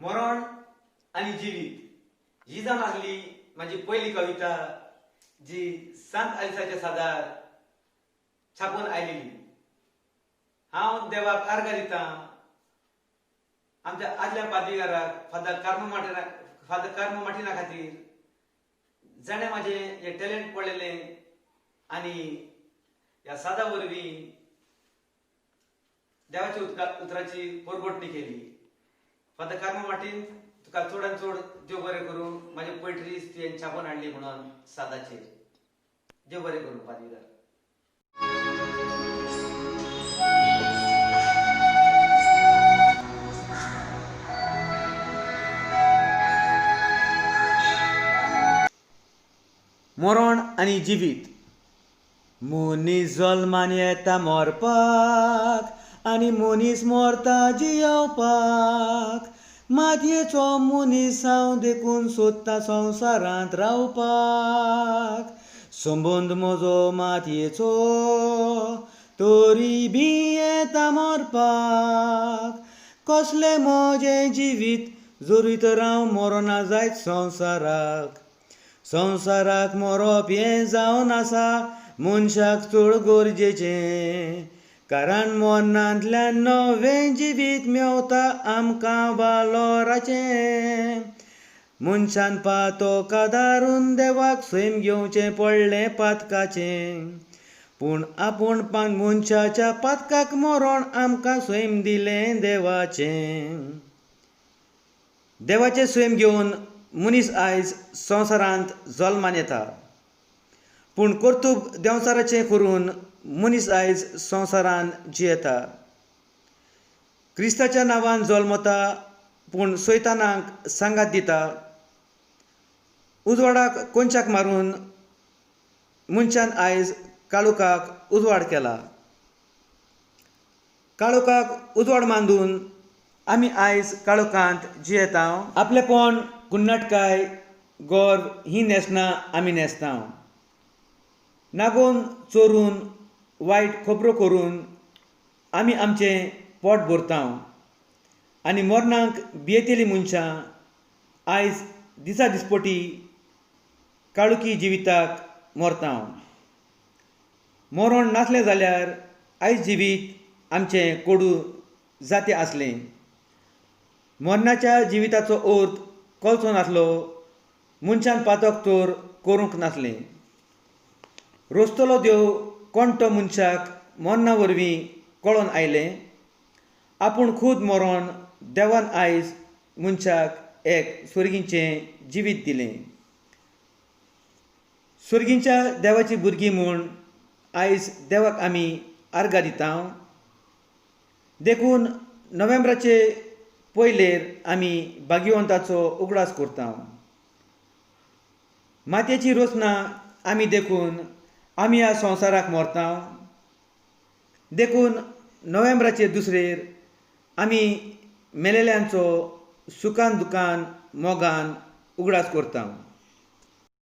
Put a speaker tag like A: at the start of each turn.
A: Moron आणि जीवित ही जावन आसली माझी पहिली कविता जी संत अलिसाच्या सादार छापून आयलेली। हांव देवाक आर्गां दिता आमच्या आदल्या पाद्रीगाराक फादर कार्मो मार्टिना खातीर जाणें माझे हे टॅलेंट पळयलें आनी ह्या सादा वरवीं देवाच्या उतराची परगोटणी केली। फादर कार्मो मार्टिन तुका चडांत चड देव बरें करूं, माझी पोयट्री तुवें छापून हाडली म्हणून सादाचेर। देव बरें करूं पाद्रीगार। मोरोन आणि जिवीत। मनीस जल्मान येता मरपाक आनी मनीस मरता जियेवपाक। मातयेचो मनीस हांव देखून सोदता संवसारांत रावपाक। संबंद म्हजो मातयेचो तरी बी येता मरपाक। कसलें म्हजें जिवीत जरी तर हांव मरोना जायत संवसाराक। संवसाराक मरप हें जावन आसा मनशाक चड गरजेचें, कारण मरणांतल्यान नवें जिवीत मेवता आमकां वालोराचें। मनशान पातो कादारून देवाक सैम घेवचें पडलें पातकाचें, पूण आपूण मनशाच्या पातकाक मरोन आमकां सैम दिलें देवाचें। देवाचें सैम घेवन मनीस आयज संवसारांत जल्मान येता, पूण कर्तूब देंवचाराचें करून मनीस आयज संवसारांत जियेता। क्रिस्ताच्या नांवान जल्मता पूण सैतानाक सांगात दिता। उजवाडाक कोनशाक मारून मनशान आयज काळोखाक उजवाड केला। काळोखाक उजवाड मांडून आमी आयज काळोखांत जियेता। आपलेपण, कुन्नटकाय, गर्व ही नेसनां आमी नेसता। नागोन चोरून वायट खबरो करून आमी आमचें पोट भरता आनी मरणाक भियेतेलीं मनशां आयज दिसा दिसपटी काळुखी जिविताक मरता। मरोन नासलें जाल्यार आयज जिवीत आमचें कोडू जातें आसलें। मरणाच्या जिविताचो अर्थ कळचो नासलो, मनशान पातक तर करूंक नासलें। रोचतलो देव कोण तो मनशाक मरणा वरवीं कळोन आयलें। आपूण खुद मरोन देवान आयज मनशाक एक स्वर्गीचें जिवीत दिलें। स्वर्गीच्या देवाची भुरगीं म्हूण आयज देवाक आमी आर्गां दिता। देखून नोव्हेंबराचे पयलेर आमी भाग्यवंताचो उगडास करता। मातयेची रोसनां आमी देखून आमी ह्या संवसाराक मरता। देखून नोव्हेंबराचे दुसरेर आमी मेलेल्यांचो सुखान दुखान मोगान उगडास करता।